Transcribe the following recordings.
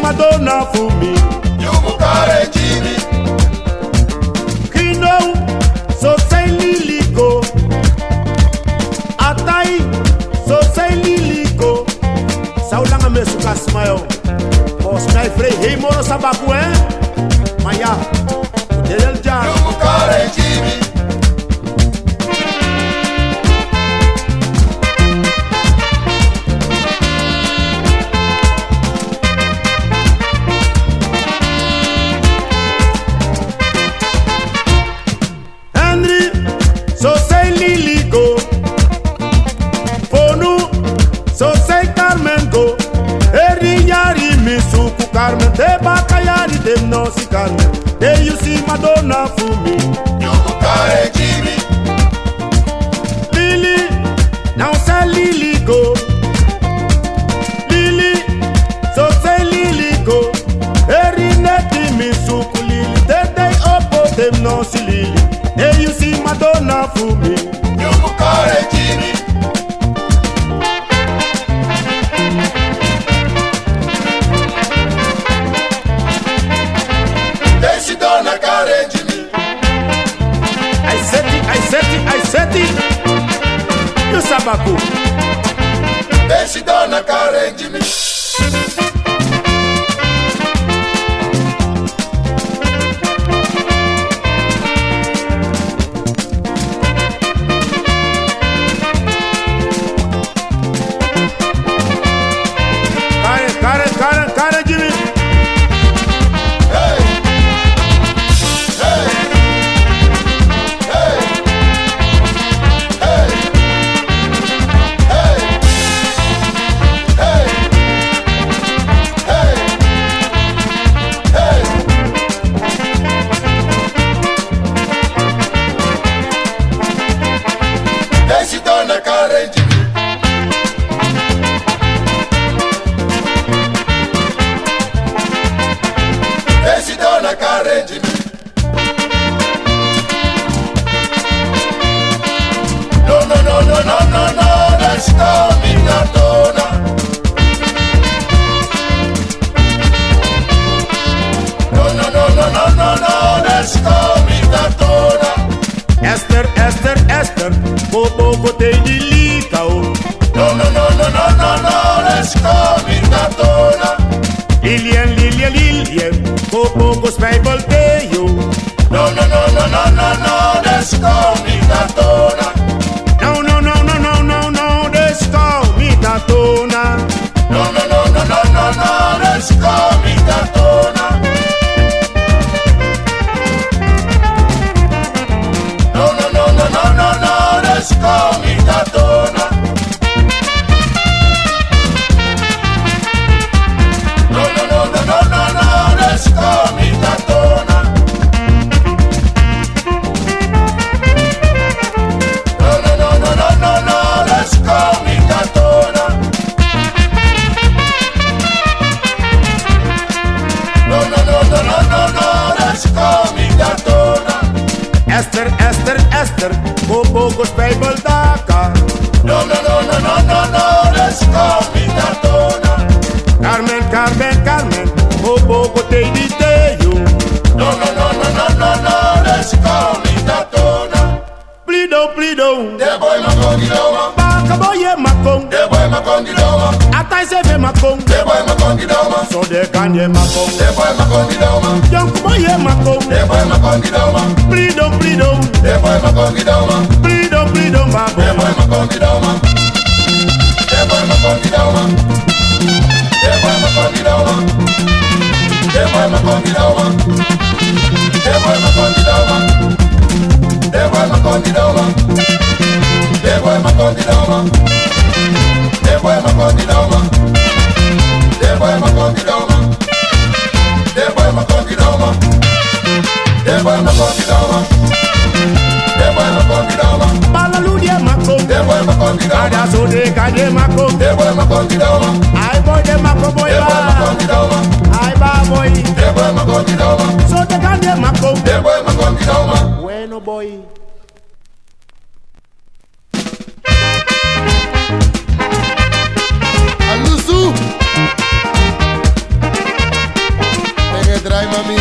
Madonna for me. You mukare Jimmy. Kino, so say Liliko. Atai, so say Liliko. Saulanga mesuka smile. Os my free, hey moro sababu Maya, Del Jar. You mukare Jimmy. So say Lilico, Fonu, so say Carmenco, Erinyari Misuku Carmen, De Bacayari, them no si Carmen, There you see Madonna for me. You mukare Jimmy. Lily, now say Lilico, Lily, so say Lilico, Erineti Misuku Lily, they opo them no si Lily. There you see Madonna for me. You mukare Jimmy. They sit down a kare Jimmy. I said it. You sabaku. They sit down a kare Jimmy. Kare Jimmy. Hey. Hey. Hey. Hey. Hey. Hey. Hey. Hey. They sit down a kare Jimmy. Esi dona kare Jimmy. No, let's go, minha dona. No, let's go, minha dona. Esther, Bobo botei de licao. No, let's go, minha dona. Lilian, Bobo gospel volteio. No, let's go, minha dona. No, let's go, me tatona. No, let's go, minha dona. No, let's go, minha dona. No, let's go, minha dona. No, let's go, minha dona. No, let's go, minha dona. Esther, Bobo gospel voltaca. No, let's go, minha dona. Carmen, Bobo botei de teio. No, let's go, minha dona. Plido, The boy makongidoma. Baka boye makong. The boy makongidoma. Atai se ve makong. The boy makongidoma. So de kanye makong. The boy makongidoma. Yonku boye makong. The boy makongidoma. Plido, The boy makongidoma. Plido, The babo. boy makongidoma. The boy makongidoma. The boy makongidoma. The boy makongidoma. The boy makongidoma. The boy makongidoma. The boy makongidoma. The boy makongidoma. The boy makongidoma. The boy makongidoma. The boy makongidoma. The boy makongidoma. Balaludia makong. The boy makongidoma. Ada so de kanye makong. The boy makongidoma. I boy de makong boy The boy ba. makongidoma. I ba boy. The boy makongidoma. So de kanye makong. The boy makongidoma. Bueno boy. Alusu. draai, mami.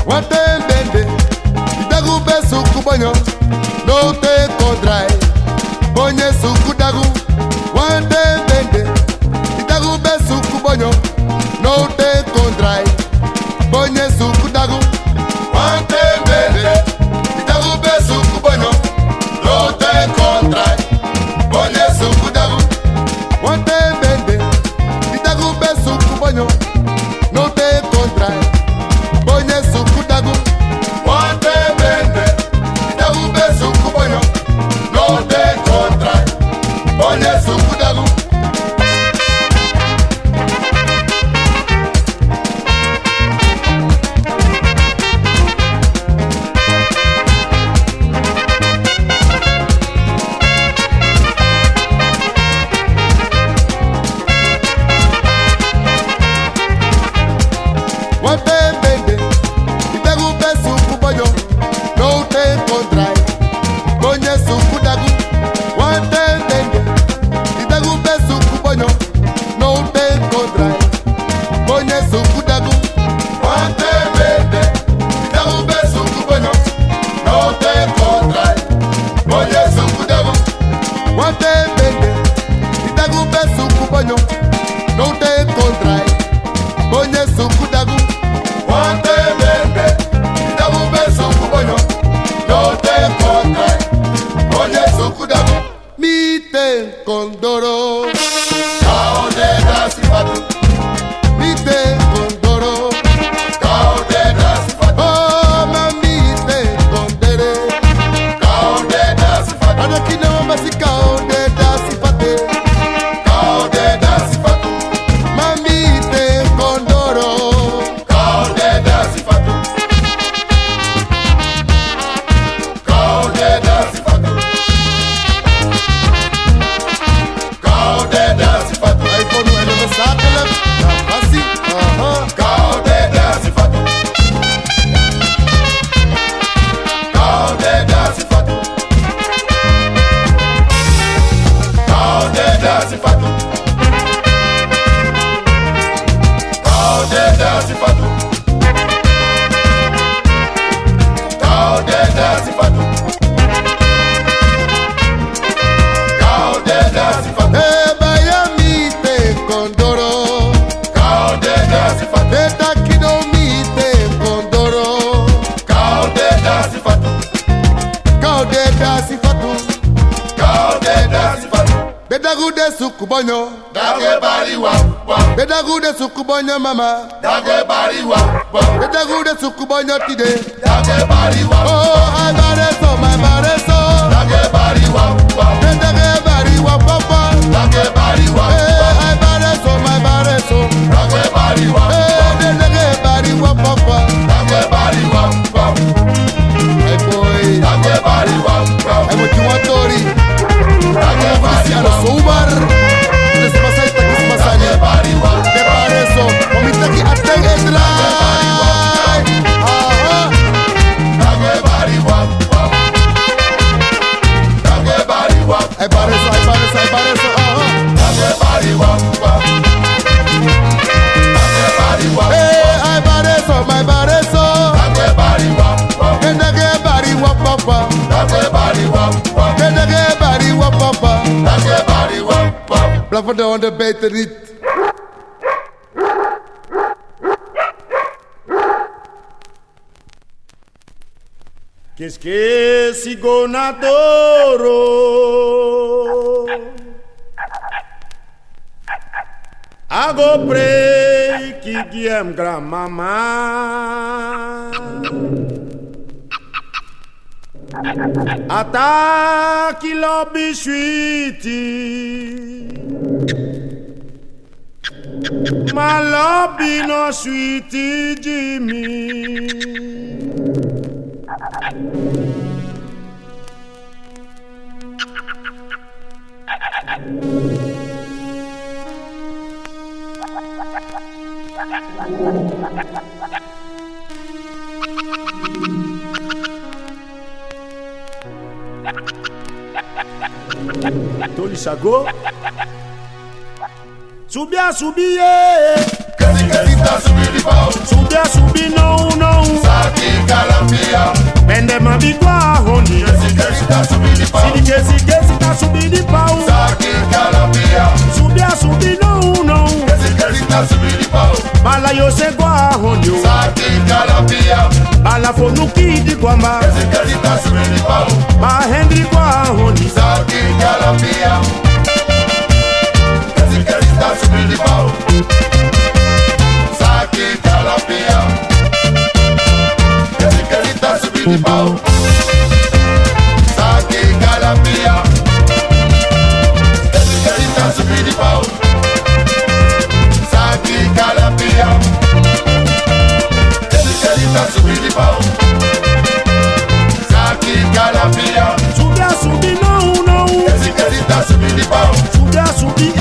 Watendende, idagu besu kubanyo, no te kodrai. Bonye suku dagu, watendende, idagu besu kubanyo, no te kodrai. Bonye suku dagu, watendende, idagu besu kubanyo, no te kodrai. Bonye suku dagu, watendende, idagu besu kubanyo, no te kodrai. Bonye suku dagu, wante bende, dagu be suku bonyo, no te kontra. Bonye suku dagu. Wante bende, dagu be suku bonyo, no te kontra. Bonye suku dagu, wante bende, dagu be suku bonyo, no te kontra. Bonye suku dagu, wante bende, dagu be suku bonyo, no te kontra. Bonye suku dagu, wante bende, dagu be suku bonyo, no te kontra. Bonye suku dagu. Wante bende, dagu be suku bonyo, no te kontra. Bonye suku dagu. Mi te kondoro, kao de da sifatu. Mi te kondoro, kao de da sifatu. Oh, mami te kondere, kao de da sifatu. Anakina mambasi kao de da sifate, kao de da sifatu. Mami te kondoro, kao de da sifatu. Kao de da sifatu. Kao de da sifatu. iPhone ene mesakele, na masi, Kao de da sifatu. Kao de da sifatu. Kao de da sifatu. Kao de da sifatu. Kao de da sifatu. Kao de da sifatu. Eh, Miami te kondoro. Kao de da sifatu. Eh, Takido mi te kondoro. Kao de da sifatu. Kao de da sifatu. Kao de da sifatu. Bedagu de suku bonyo. Dage bari wa wa. Bedagu de suku bonyo mama. Dage bari wa wa. Bedagu de suku bonyo tide. Dage bari wa wa. Oh, I bareso, my bareso. Dage bari wa wa. Bedage bari wa papa. Dage bari wa wa. I bareso, my bareso. Dage bari wa wa. Bedage bari wa papa. Dage bari wa wa. Hey boy. Dage bari wa wa. Hey, what you want, Tori? Dage bari wa wa. Soubar. Despacito, que se pasa allá. Te parezo, mamita que atenge drive. Ajá. Dage bari wa wa. Dage bari wa. Ay parezo, ay parezo, ay parezo. Ajá. Dage bari wa wa. Dage bari wa. Eh, ay parezo, my parezo. Dage bari wa wa. Dage bari wa papa. Dage bari wa wa. Dage bari wa papa. Dage bari wa wa. Blijf van de honden beter niet. Que esqueci gonadoro. Ago pray que guiem gramama. Ataque lobby sweetie. Ma lobby no sweetie Jimmy. Tony Chago. Subia, subie. Kasi tá subindo pau. Subia, subi, não, não. Saki calafia. Pende mabigua, hondi. Kasi tá subindo pau. Kesi tá subindo pau. Saki calafia. Subia, subi, não, não. Kasi tá subindo pau. Bala yo se gua, hondi. Saki calafia. Bala fo no kid guamba. Kasi tá subindo pau. Ba Henry gua, hondi. Saki calafia. Kasi tá subindo pau. Saki calafia. Kasi tá subindo pau. Saki calafia. Kasi tá subindo pau. Saki calafia. Kasi tá subindo pau. Saki calafia. Subia, subi, não, não. Kasi tá subindo pau. Subia, subi,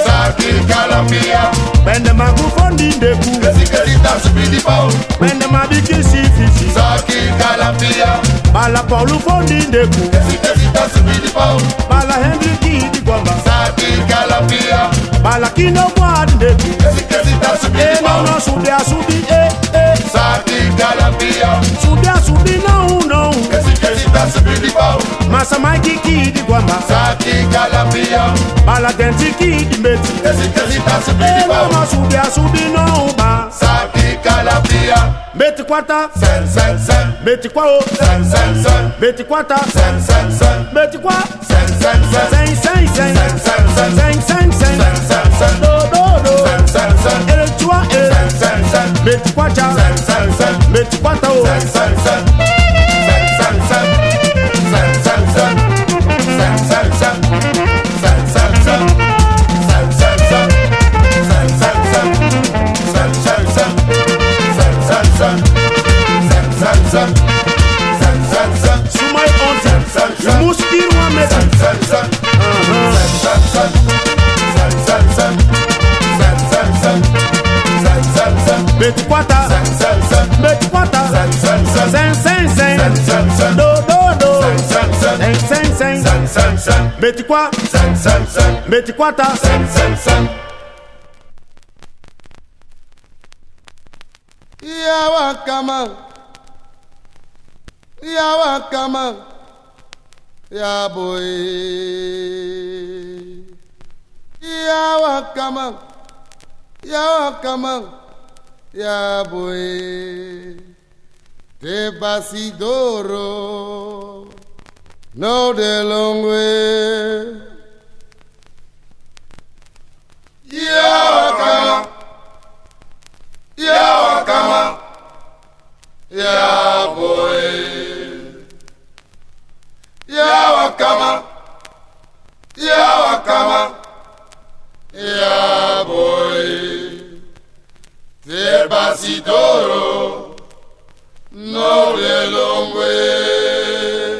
Saki calafia. Pende magu fondi deku. Kasi tá subindo pau. Pende mabiki si fisi. Saki calafia. Bala Paulo fondi deku. Kasi tá subindo pau. Bala Henry kid guamba. Saki calafia. Bala kino guard deku. Kasi tá subindo Não, pau. não, subia, subi, Saki calafia. Subia, subi, não, não. Kasi tá subindo pau. Massa Mike kid guamba. Saki calafia. Bala denti kid meti. Kasi tá subindo Não, pau. não, subia, subi, não, ba. Saki calafia. Meti quata. Sen sen sen. Meti quao. Sen sen sen. Meti quata. Sen sen sen. Meti qua. Sen sen sen. Sen, sen, sen. Sen sen sen. Sen, sen, sen. Sen sen sen. Do, do, do. Sen sen sen. El chua, Sen sen sen. Meti quata. Sen sen sen. Meti quata, oh. Sen sen sen. Sen sen sen. Sen sen sen. Sen sen sen. Sen sen sen. Sen sen sen. Sen sen sen. Sen sen sen. Sen sen sen. Sen sen sen. Sen sen sen. Sumai onti. Sen sen sen. Muskiru a meti. Sen sen sen. Sen sen sen. Sen sen sen. Sen sen sen. Sen sen sen. Meti quata. Sen sen sen. Meti quata. Sen sen sen. Sen, sen, sen. Sen sen sen. Do, do, do. Sen sen sen. Sen, sen, sen. Sen sen sen. Meti qua. Sen sen sen. Meti quata. Sen sen sen. Yawakama. Yawakama. Ya boy. Yawakama. Yawakama. Ya boy. Te basidoro. No de long way. Yawakama. Yawakama. Ya boy. Yawakama. Yawakama. Ya boy. Te basidoro. No de long way.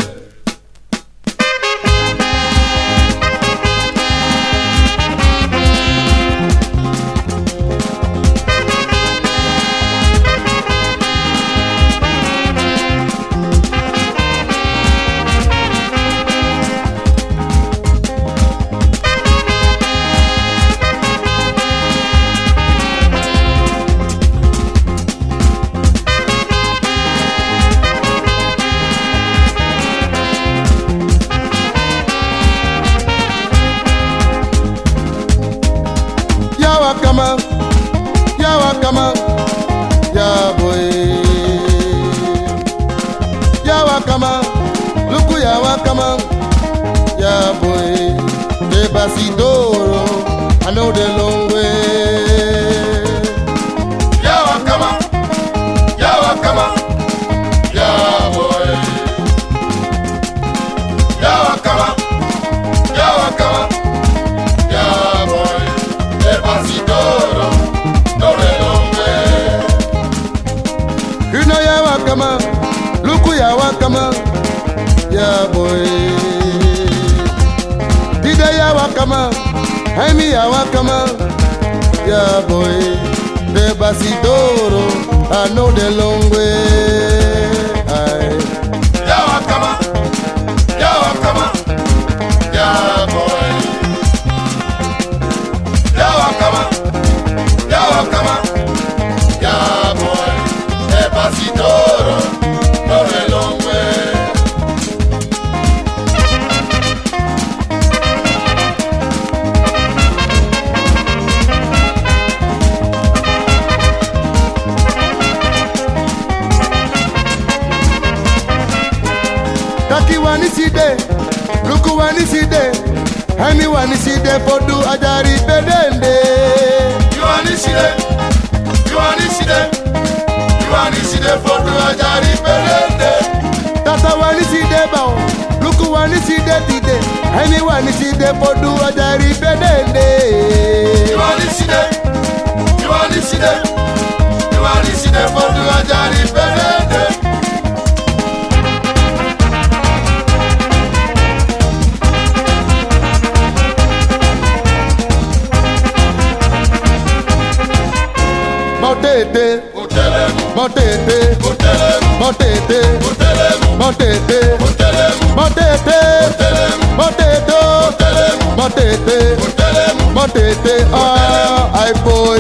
Yawakama, Yawakama, ya boy. Yawakama, luku Yawakama, ya boy. De basidoro, I know the long way. Yawakama, Yawakama, ya boy. Yawakama, Yawakama, ya boy. De basidoro, no the long way. You know Yawakama, luku Yawakama, ya boy. Dida Yawakama, Jaime Yawakama, ya boy. De basidoro, I know the long way. Yawakama, Lucky one is there, look one is there. Anyone is there for do ajari bedende. You want to see them? You want to see them? You want to see them for the ajari pelende? Tata one is there bow, look one is there today. Anyone is there for do ajari bedende. You want to see them? You want to see them? You want to see them for the ajari pelende? Motete, Hotelemu, motete, hotelemu, motete, hotelemu, motete, hotelemu, motete, hotelemu, motete, hotelemu, motete, hotelemu, motete. Ah, I boy,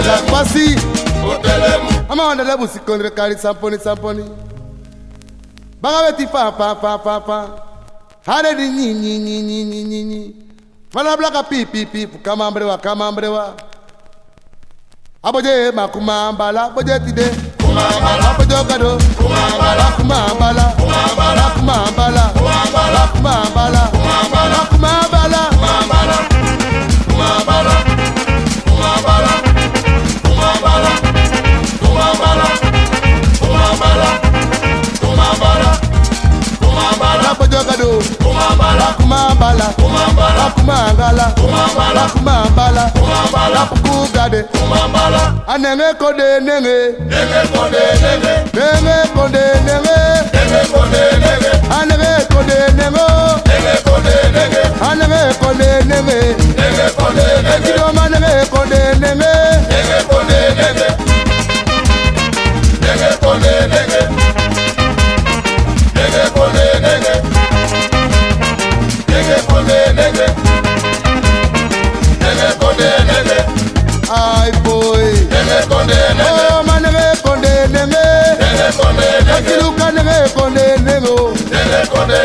la pasi. hotelemu. I'm on the level secondary carry samponi. Bagabeti pa. Hare di ni. Fala blaka pi. Kamambrewa. Aboje makumambala, aboje tide. Kumambala, Abojo kado. kumambala, Kumambala. kumambala, Kumambala. kumambala, Kumambala. kumambala, Kumambala. kumambala, kumambala, kumambala, kumambala, kumambala, kumambala, kumambala, kumambala, Abojo kado. kumambala, Kumambala. kumambala, Kumangala. kumambala, Kumambala. kumambala, Kugade. kumambala. Anenge kode nenge. Nenge konde nenge, Nenge kode nenge. nenge konde nenge, Anenge kode nenge. nenge konde nenge, Anenge kode nenge. nenge konde nenge, Kidoma nenge kode nenge. nenge konde nenge, nenge konde nenge, nenge konde nenge, nenge konde nenge, nenge konde nenge, Ay boy. nenge konde nenge, Oh manenge konde nenge. nenge konde nenge, Akiluka nenge konde nenge. nenge konde